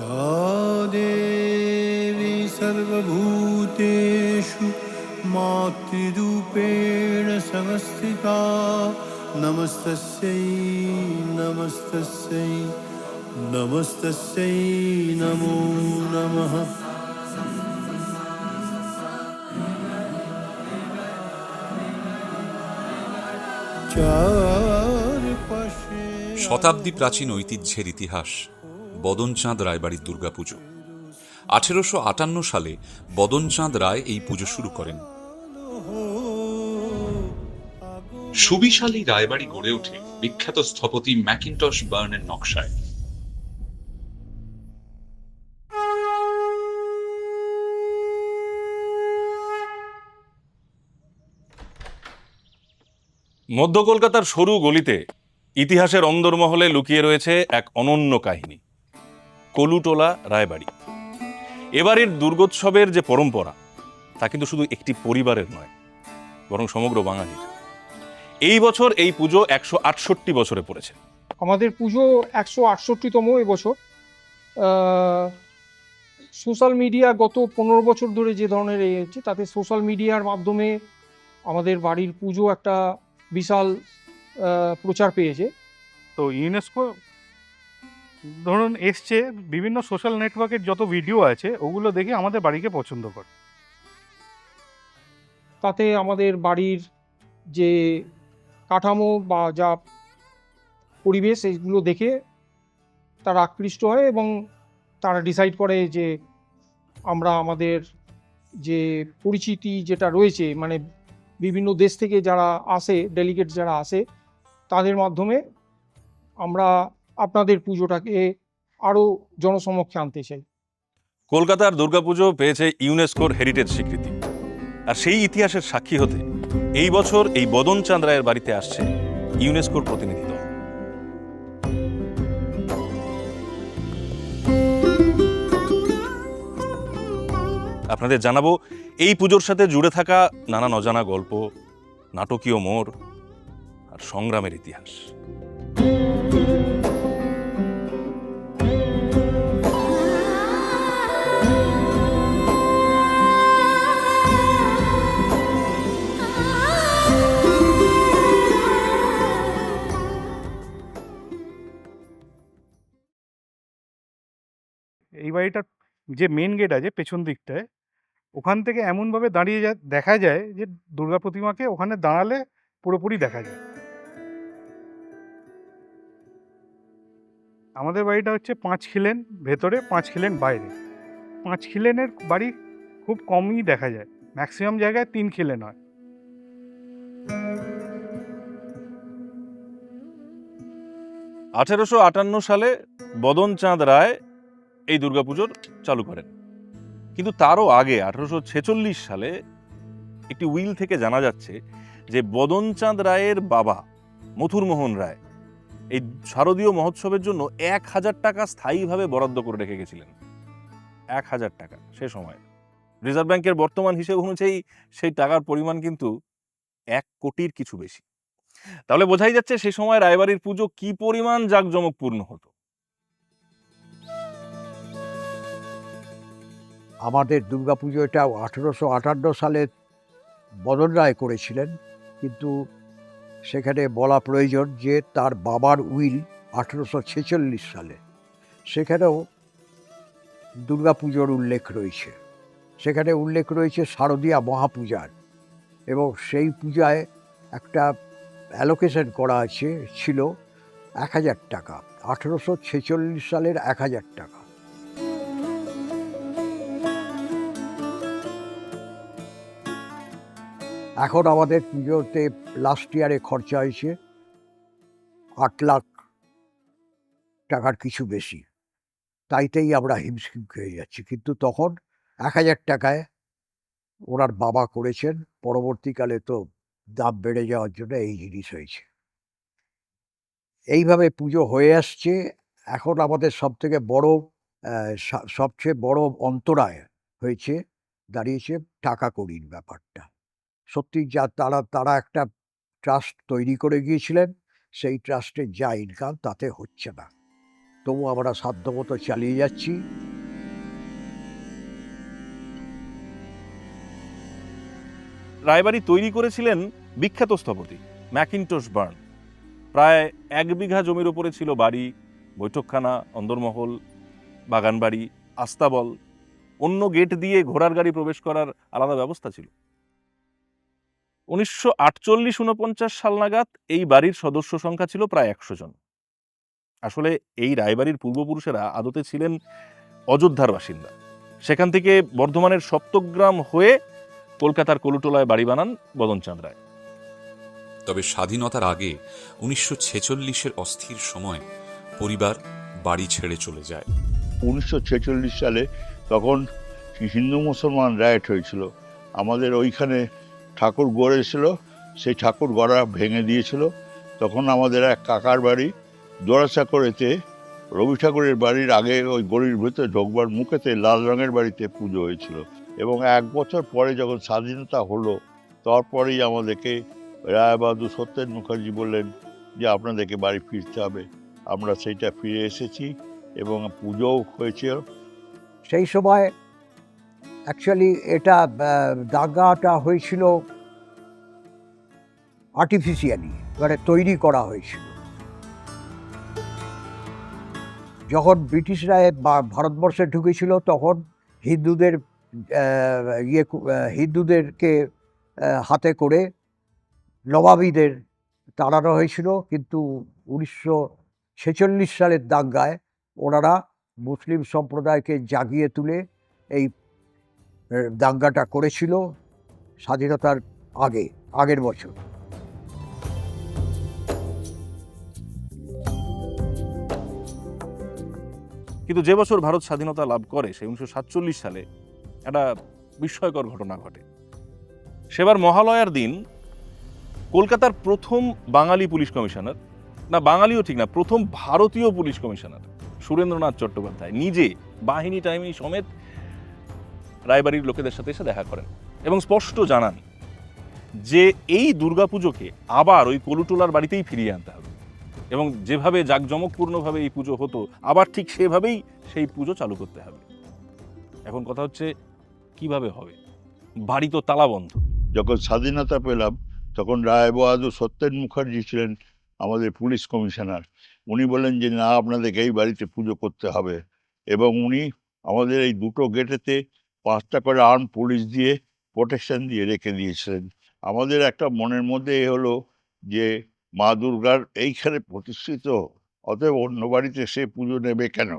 या देवी सर्वभूतेषु मातृरूपेण संस्थिता नमस्तस्यै नमस्तस्यै नमस्तस्यै नमो नमः। শতাব্দী প্রাচীন ঐতিহ্যের ইতিহাস বদনচাঁদ রায়বাড়ির দুর্গাপুজো। 1858 সালে বদনচাঁদ রায় এই পুজো শুরু করেন। সুবিশালী রায়বাড়ি গড়ে ওঠে বিখ্যাত স্থপতি ম্যাকিনটশ বার্নের নকশায়। মধ্য কলকাতার সরু গলিতে ইতিহাসের অন্দরমহলে লুকিয়ে রয়েছে এক অনন্য কাহিনী, কলুটোলা রায়বাড়ি। এবারের দুর্গোৎসবের যে পরম্পরা তা কিন্তু শুধু একটি পরিবারের নয়, বরং সমগ্র বাঙালির। এই বছর এই পুজো 168 বছরে পড়েছে। আমাদের পুজো 168তম এবছর। সোশ্যাল মিডিয়া গত 15 বছর ধরে যে ধরনের এই হচ্ছে, তাতে সোশ্যাল মিডিয়ার মাধ্যমে আমাদের বাড়ির পুজো একটা বিশাল প্রচার পেয়েছে। তো ইউনেস্কো ধরুন এসছে, বিভিন্ন সোশ্যাল নেটওয়ার্কের যত ভিডিও আছে ওগুলো দেখে আমাদের বাড়িকে পছন্দ করে। তাতে আমাদের বাড়ির যে কাঠামো বা যা পরিবেশ, এইগুলো দেখে তারা আকৃষ্ট হয় এবং তারা ডিসাইড করে যে আমরা আমাদের যে পরিচিতি যেটা রয়েছে, মানে বিভিন্ন দেশ থেকে যারা আসে, ডেলিগেট যারা আসে, তাদের মাধ্যমে আমরা আপনাদের পুজোটাকে আরও জনসমক্ষে আনতে চাই। কলকাতার দুর্গাপুজো পেয়েছে ইউনেস্কোর হেরিটেজ স্বীকৃতি, আর সেই ইতিহাসের সাক্ষী হতে এই বছর এই বদনচাঁদ রায়ের বাড়িতে আসছে ইউনেস্কোর প্রতিনিধি দল। আপনাদের জানাবো এই পুজোর সাথে জুড়ে থাকা নানান অজানা গল্প, নাটকীয় মোড় আর সংগ্রামের ইতিহাস। এই বাড়িটার যে মেন গেট আছে পেছন দিকটায়, ওখান থেকে এমনভাবে দাঁড়িয়ে দেখা যায় যে দুর্গা প্রতিমাকে ওখানে দাঁড়ালে পুরোপুরি দেখা যায়। আমাদের বাড়িটা হচ্ছে 5 খিলেন ভেতরে, 5 খিলেন বাইরে। 5 খিলেনের বাড়ি খুব কমই দেখা যায়, ম্যাক্সিমাম জায়গায় 3 খিলেন হয়। আঠারোশো 58 সালে বদনচাঁদ রায় এই দুর্গাপুজোর চালু করেন, কিন্তু তারও আগে 1846 সালে একটি উইল থেকে জানা যাচ্ছে যে বদনচাঁদ রায়ের বাবা মথুরমোহন রায় এই শারদীয় মহোৎসবের জন্য 1000 টাকা স্থায়ীভাবে বরাদ্দ করে রেখে গেছিলেন। 1000 টাকা সে সময় রিজার্ভ ব্যাংকের বর্তমান হিসেব অনুযায়ী সেই টাকার পরিমাণ কিন্তু 1 কোটির কিছু বেশি। তাহলে বোঝাই যাচ্ছে সেই সময় রায়বাড়ির পুজো কি পরিমাণ জাঁকজমকপূর্ণ হতো। আমাদের দুর্গাপুজো এটা 1858 সালে বদন রায় করেছিলেন, কিন্তু সেখানে বলা প্রয়োজন যে তার বাবার উইল 1846 সালে, সেখানেও দুর্গাপুজোর উল্লেখ রয়েছে। সেখানে উল্লেখ রয়েছে শারদীয়া মহাপূজার, এবং সেই পূজায় একটা অ্যালোকেশন করা ছিল 1000 টাকা, 1846 সালের 1000 টাকা। এখন আমাদের পুজোতে লাস্ট ইয়ারে খরচা হয়েছে 8 লাখ টাকার কিছু বেশি, তাইতেই আমরা হিমশিম খেয়ে যাচ্ছি। কিন্তু তখন 1000 টাকায় ওনার বাবা করেছেন, পরবর্তীকালে তো দাম বেড়ে যাওয়ার জন্য এই জিনিস হয়েছে। এইভাবে পুজো হয়ে আসছে। এখন আমাদের সবচেয়ে বড় অন্তরায় হয়েছে দাঁড়িয়েছে টাকা কড়ির ব্যাপারটা। সত্যি যা তারা একটা ট্রাস্ট তৈরি করে গিয়েছিলেন, সেই ট্রাস্টের যা ইনকাম তাতে হচ্ছে না। তবু আমরা সাধ্যমতো চালিয়ে যাচ্ছি। রায়বাড়ি তৈরি করেছিলেন বিখ্যাত স্থপতি ম্যাকিনটশ বার্ন। প্রায় 1 বিঘা জমির উপরে ছিল বাড়ি, বৈঠকখানা, অন্দরমহল, বাগানবাড়ি, আস্তাবল, অন্য গেট দিয়ে ঘোড়ার গাড়ি প্রবেশ করার আলাদা ব্যবস্থা ছিল। 1948-49 সাল নাগাদ এই বাড়ির সদস্য সংখ্যা ছিল প্রায় 100 জন। আসলে এই রায়বাড়ির পূর্বপুরুষেরা আদতে ছিলেন অযোধ্যার বাসিন্দা। সেখান থেকে বর্ধমানের সপ্তগ্রাম হয়ে কলকাতার কলুটোলায় বাড়ি বানান বদনচাঁদ রায়। তবে স্বাধীনতার আগে 1946-এর অস্থির সময় পরিবার বাড়ি ছেড়ে চলে যায়। 1946 সালে তখন হিন্দু মুসলমান রাইট হয়েছিল। আমাদের ওইখানে ঠাকুর গড়েছিল, সেই ঠাকুর গড়া ভেঙে দিয়েছিল। তখন আমাদের এক কাকার বাড়ি দোড়াচাকরেতে রবি ঠাকুরের বাড়ির আগে ওই গড়ির ভেতরে ঢোকবার মুখেতে লাল রঙের বাড়িতে পুজো হয়েছিল। এবং 1 বছর পরে যখন স্বাধীনতা হলো, তারপরেই আমাদেরকে রায়বাহাদুর সত্যেন মুখার্জি বললেন যে আপনাদেরকে বাড়ি ফিরতে হবে। আমরা সেইটা ফিরে এসেছি এবং পুজোও হয়েছিল। সেই সময় অ্যাকচুয়ালি এটা দাঙ্গাটা হয়েছিল আর্টিফিশিয়ালি, মানে তৈরি করা হয়েছিল। যখন ব্রিটিশরা ভারতবর্ষে ঢুকেছিল তখন হিন্দুদেরকে হাতে করে নবাবীদের তাড়ানো হয়েছিল, কিন্তু 1946 সালের দাঙ্গায় ওনারা মুসলিম সম্প্রদায়কে জাগিয়ে তুলে এই দাঙ্গাটা করেছিল স্বাধীনতার আগের বছর। কিন্তু যে বছর ভারত স্বাধীনতা লাভ করে সেই 1947 সালে একটা বিস্ময়কর ঘটনা ঘটে। সেবার মহালয়ার দিন কলকাতার প্রথম বাঙালি পুলিশ কমিশনার, না বাঙালিও ঠিক না, প্রথম ভারতীয় পুলিশ কমিশনার সুরেন্দ্রনাথ চট্টোপাধ্যায় নিজে বাহিনী টাইমি সমেত রায়বাড়ির লোকেদের সাথে এসে দেখা করেন এবং স্পষ্ট জানান যে এই দুর্গাপুজোকে আবার ওই কলুটোলার বাড়িতেই ফিরিয়ে আনতে হবে এবং যেভাবে জাঁকজমকপূর্ণভাবে এই পুজো হতো আবার ঠিক সেভাবেই সেই পুজো চালু করতে হবে। এখন কথা হচ্ছে কিভাবে হবে, বাড়ি তো তালাবন্ধ। যখন স্বাধীনতা পেলাম তখন রায়বাহাদুর সত্যেন মুখার্জি ছিলেন আমাদের পুলিশ কমিশনার। উনি বললেন যে না, আপনাদেরকে এই বাড়িতে পুজো করতে হবে এবং উনি আমাদের এই দুটো গেটেতে 5টা করে আর্ম পুলিশ দিয়ে প্রোটেকশন দিয়ে রেখে দিয়েছিলেন। আমাদের একটা মনের মধ্যে এ হলো যে মা দুর্গার এইখানে প্রতিষ্ঠিত, অতএব অন্য বাড়িতে সে পুজো নেবে কেন?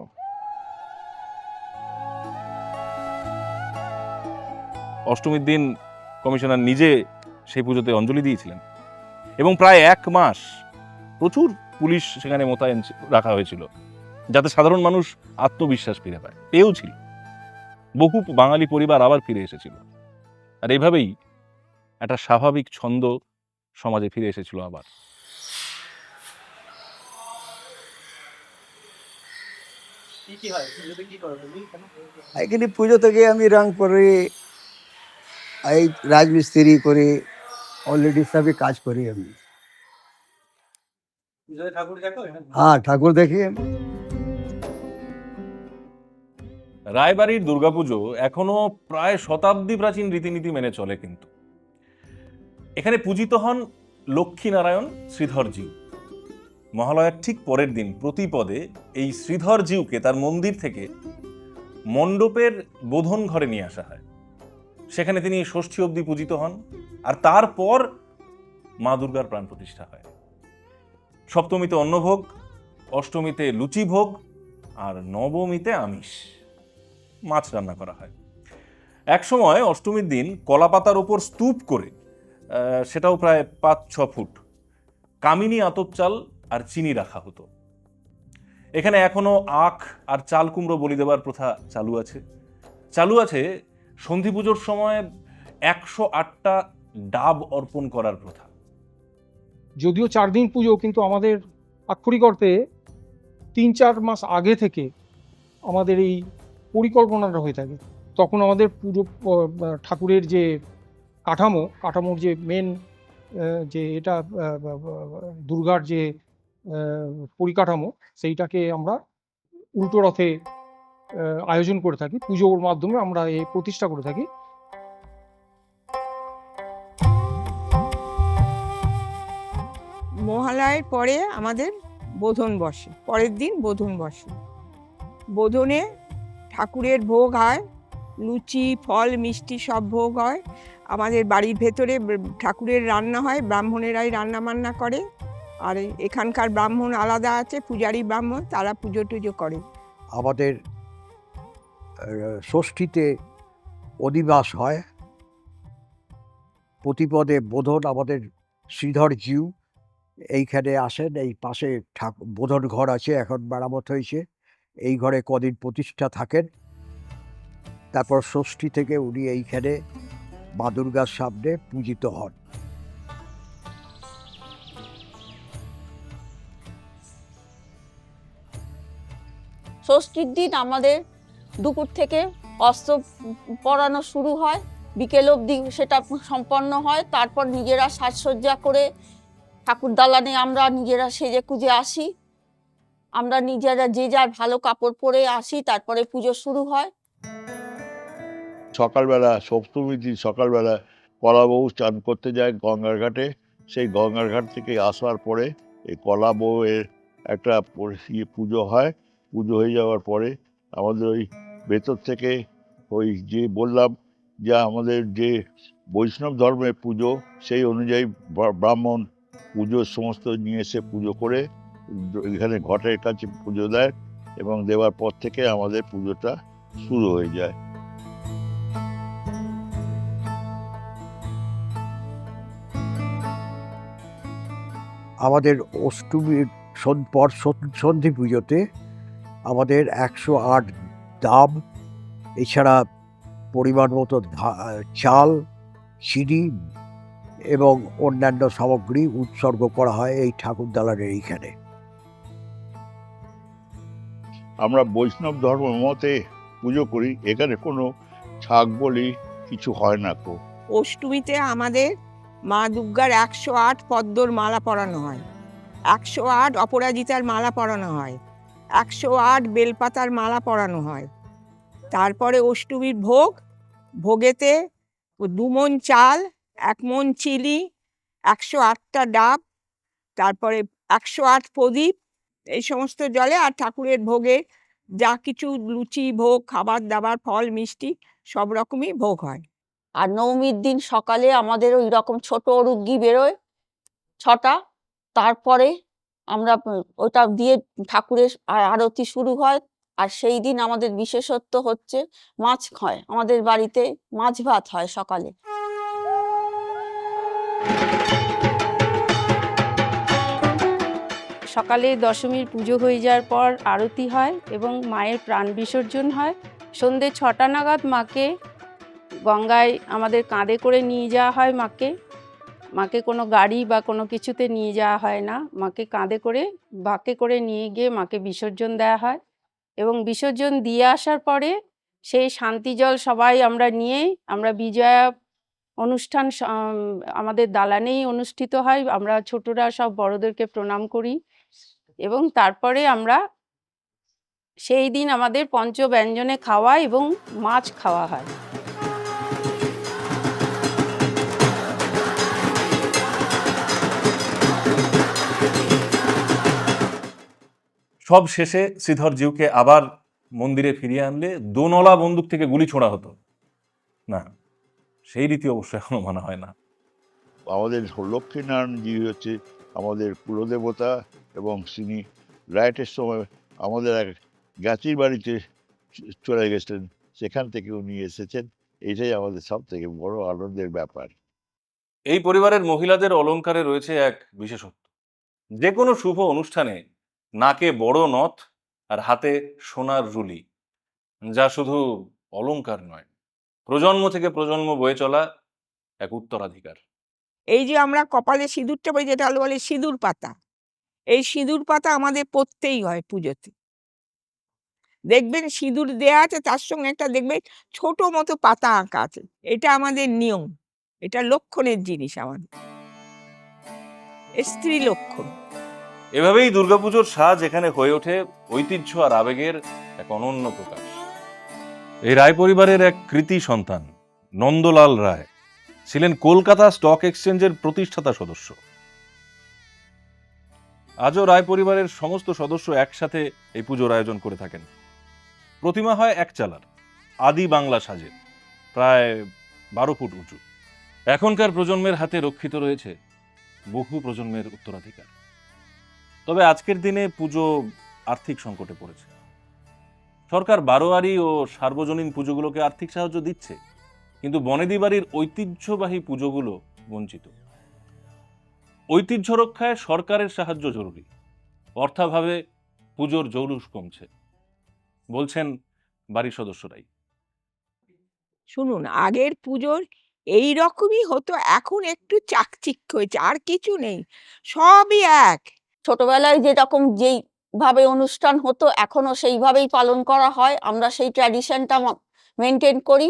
অষ্টমীর দিন কমিশনার নিজে সেই পুজোতে অঞ্জলি দিয়েছিলেন এবং প্রায় 1 মাস প্রচুর পুলিশ সেখানে মোতায়েন রাখা হয়েছিল যাতে সাধারণ মানুষ আত্মবিশ্বাস ফিরে পায়। পেয়েও ছিল, বহু বাঙালি পরিবার আবার ফিরে এসেছিল, আর এইভাবেই একটা স্বাভাবিক ছন্দ সমাজে ফিরে এসেছিল আবার। এখানে পুজো থেকে আমি রং করি, এই রাজমিস্ত্রি করি, অলরেডি সবই কাজ করি আমি। হ্যাঁ, ঠাকুর দেখি আমি। রায়বাড়ির দুর্গাপুজো এখনো প্রায় শতাব্দী প্রাচীন রীতিনীতি মেনে চলে, কিন্তু এখানে পূজিত হন লক্ষ্মীনারায়ণ শ্রীধরজিউ। মহালয়ার ঠিক পরের দিন প্রতিপদে এই শ্রীধরজিউকে তার মন্দির থেকে মণ্ডপের বোধন ঘরে নিয়ে আসা হয়। সেখানে তিনি ষষ্ঠী অবধি পূজিত হন, আর তারপর মা দুর্গার প্রাণ প্রতিষ্ঠা হয়। সপ্তমীতে অন্নভোগ, অষ্টমীতে লুচি ভোগ, আর নবমীতে আমিষ, মাছ রান্না করা হয়। একসময় অষ্টমীর দিন কলাপাতার ওপর স্তূপ করে, সেটাও প্রায় 5-6 ফুট, কামিনী আতপ চাল আর চিনি রাখা হতো। এখানে এখনো আখ আর চাল কুমড়ো বলি দেওয়ার প্রথা চালু আছে। সন্ধি পুজোর সময় 108টা ডাব অর্পণ করার প্রথা। যদিও 4 দিন পুজো, কিন্তু আমাদের আক্ষরিক অর্থে 3-4 মাস আগে থেকে আমাদের এই পরিকল্পনাটা হয়ে থাকে। তখন আমাদের পুজো ঠাকুরের যে কাঠামোর যে মেন যে এটা দুর্গার যে পরিকাঠামো, সেইটাকে আমরা উল্টো রথে আয়োজন করে থাকি, পুজোর মাধ্যমে আমরা এই প্রতিষ্ঠা করে থাকি। মহালয়ের পরে আমাদের বোধন বসে, পরের দিন বোধন বসে। বোধনে ঠাকুরের ভোগ হয়, লুচি ফল মিষ্টি সব ভোগ হয়। আমাদের বাড়ির ভেতরে ঠাকুরের রান্না হয়, ব্রাহ্মণেরাই রান্না বান্না করে। আর এখানকার ব্রাহ্মণ আলাদা আছে, পূজারী ব্রাহ্মণ, তারা পুজো টুজো করে। আমাদের ষষ্ঠীতে অধিবাস হয়, প্রতিপদে বোধন। আমাদের শ্রীধর জিউ এইখানে আসেন, এই পাশে বোধন ঘর আছে, এখন মেরামত হয়েছে। এই ঘরে কদিন প্রতিষ্ঠা থাকেন, তারপর ষষ্ঠী থেকে উনি এইখানে মা দুর্গার সামনে পূজিত হন। ষষ্ঠীর দিন আমাদের দুপুর থেকে অস্ত্র পরানো শুরু হয়, বিকেল অবধি সেটা সম্পন্ন হয়। তারপর নিজেরা সাজসজ্জা করে ঠাকুর দালানে আমরা নিজেরা সেজে কুজে আসি। আমরা নিজেরা যে যার ভালো কাপড় পরে আসি, তারপরে পুজো শুরু হয়। সকালবেলা সপ্তমীর দিন সকালবেলা কলা বউ চান করতে যায় গঙ্গার ঘাটে। সেই গঙ্গার ঘাট থেকে আসার পরে এই কলা বউয়ের একটা পুজো হয়। পুজো হয়ে যাওয়ার পরে আমাদের ওই ভেতর থেকে ওই যে বললাম যে আমাদের যে বৈষ্ণব ধর্মের পুজো, সেই অনুযায়ী ব্রাহ্মণ পুজোর সমস্ত নিয়ে এসে পুজো করে এখানে ঘটের কাছে পুজো দেয়, এবং দেওয়ার পর থেকে আমাদের পুজোটা শুরু হয়ে যায়। আমাদের অষ্টমীর পর সন্ধি পুজোতে আমাদের 108 ডাব, এছাড়া পরিমাণ মতো চাল, চিনি এবং অন্যান্য সামগ্রী উৎসর্গ করা হয় এই ঠাকুর দালানের এইখানে। আমরা বৈষ্ণব ধর্ম মতে পুজো করি, এখানে কোনো ছাগ বলি কিছু হয় না। অষ্টমীতে আমাদের মা দুর্গার 108 পদ্মর মালা পরানো হয়, 108 অপরাজিতার মালা পরানো হয়, 108 বেলপাতার মালা পরানো হয়। তারপরে অষ্টমীর ভোগেতে 2 মণ চাল, 1 মণ চিনি, 108টা ডাব, তারপরে 108 প্রদীপ, এই সমস্ত জলে। আর ঠাকুরের ভোগে যা কিছু লুচি ভোগ, খাবার দাবার, ফল মিষ্টি সব রকমই ভোগ হয়। আর নবমীর দিন সকালে আমাদের ওই রকম ছোট অরুগ্গি বেরোয় 6টা। তারপরে আমরা ওটা দিয়ে ঠাকুরের আরতি শুরু হয়। আর সেই দিন আমাদের বিশেষত্ব হচ্ছে মাছ হয়, আমাদের বাড়িতে মাছ ভাত হয় সকালে। সকালে দশমীর পুজো হয়ে যাওয়ার পর আরতি হয় এবং মায়ের প্রাণ বিসর্জন হয়। সন্ধে 6টা নাগাদ মাকে গঙ্গায় আমাদের কাঁধে করে নিয়ে যাওয়া হয়। মাকে কোনো গাড়ি বা কোনো কিছুতে নিয়ে যাওয়া হয় না, মাকে কাঁধে করে বাঁকে করে নিয়ে গিয়ে মাকে বিসর্জন দেওয়া হয়। এবং বিসর্জন দিয়ে আসার পরে সেই শান্তি জল সবাই আমরা নিয়ে আমরা বিজয়া অনুষ্ঠান আমাদের দালানেই অনুষ্ঠিত হয়। আমরা ছোটরা সব বড়দেরকে প্রণাম করি এবং তারপরে আমরা সেই দিন আমাদের পঞ্চব্যঞ্জনে খাওয়া এবং মাছ খাওয়া হয়। সব শেষে শ্রীধর জিউকে আবার মন্দিরে ফিরিয়ে আনলে দোনলা বন্দুক থেকে গুলি ছোড়া হতো না, সেই রীতি অবশ্য এখনো মানা হয় না। আমাদের লক্ষ্মীনারায়ণ জি হচ্ছে আমাদের কুলদেবতা, এবং তিনি রাইটের সময় আমাদের এক গাছির বাড়িতে চলে গেছেন, সেখান থেকে উনি এসেছেন। এটাই আমাদের সব থেকে বড় আনন্দের ব্যাপার। এই পরিবারের মহিলাদের অলংকারে রয়েছে এক বিশেষত্ব। যে কোনো শুভ অনুষ্ঠানে নাকে বড় নথ আর হাতে সোনার রুলি, যা শুধু অলংকার নয়, প্রজন্ম থেকে প্রজন্ম বয়ে চলা এক উত্তরাধিকার। এই যে আমরা কপালে সিঁদুরটা পরি, যেটা বলে সিঁদুর পাতা, এই সিঁদুর পাতা আমাদের পরতেই হয় পুজোতে। দেখবেন সিঁদুর দেয়া আছে, তার সঙ্গে একটা দেখবেন ছোট মতো পাতা আঁকা আছে। এটা আমাদের নিয়ম, এটা লক্ষণের জিনিস, আমাদের স্ত্রী লক্ষণ। এভাবেই দুর্গাপুজোর সাজ এখানে হয়ে ওঠে ঐতিহ্য আর আবেগের এক অনন্য প্রকাশ। এই রায় পরিবারের এক কৃতি সন্তান নন্দলাল রায় ছিলেন কলকাতা স্টক এক্সচেঞ্জের প্রতিষ্ঠাতা সদস্য। আজও রায় পরিবারের সমস্ত সদস্য একসাথে এই পুজোর আয়োজন করে থাকেন। প্রতিমা হয় এক চালার, আদি বাংলা সাজের, প্রায় 12 ফুট উঁচু। এখনকার প্রজন্মের হাতে রক্ষিত রয়েছে বহু প্রজন্মের উত্তরাধিকার। তবে আজকের দিনে পুজো আর্থিক সংকটে পড়েছে। সরকার বারোয়ারি ও সার্বজনীন পুজোগুলোকে আর্থিক সাহায্য দিচ্ছে, কিন্তু বনেদি বাড়ির ঐতিহ্যবাহী পুজোগুলো বঞ্চিত। ঐতিহ্য রক্ষায় সরকারের সাহায্য জরুরি। অর্থাভাবে পুজোর জৌলুস কমছে, বলছেন বাড়ির সদস্যরাই। শুনুন, আগের পুজোর এই রকমই হতো, এখন একটু চাকচিক্য হয়েছে, আর কিছু নেই, সবই এক। ছোটবেলায় যেরকম যেইভাবে অনুষ্ঠান হতো এখনো সেইভাবেই পালন করা হয়, আমরা সেই ট্র্যাডিশনটা মেনটেন করি।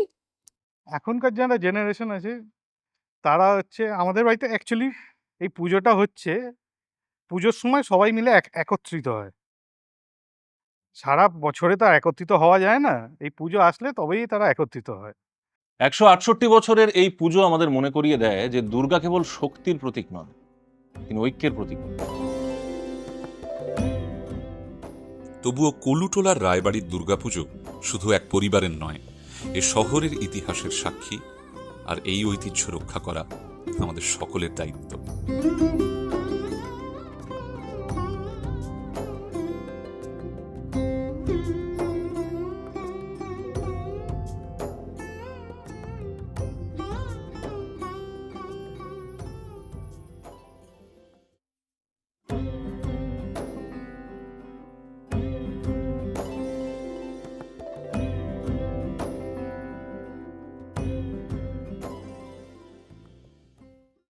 এখনকার যারা জেনারেশন আছে তারা হচ্ছে, আমাদের বাড়িতে অ্যাকচুয়ালি এই পুজোটা হচ্ছে পুজোর সময় সবাই মিলে একত্রিত হয়। সারা বছরে তো আর একত্রিত হওয়া যায় না, এই পুজো আসলে তবেই তারা একত্রিত হয়। 168 বছরের এই পুজো আমাদের মনে করিয়ে দেয় যে দুর্গা কেবল শক্তির প্রতীক নন, তিনি ঐক্যের প্রতীক। তবুও কলুটোলার রায়বাড়ির দুর্গাপুজো শুধু এক পরিবারের নয়, এ শহরের ইতিহাসের সাক্ষী। আর এই ঐতিহ্য রক্ষা করা আমাদের সকলের দায়িত্ব।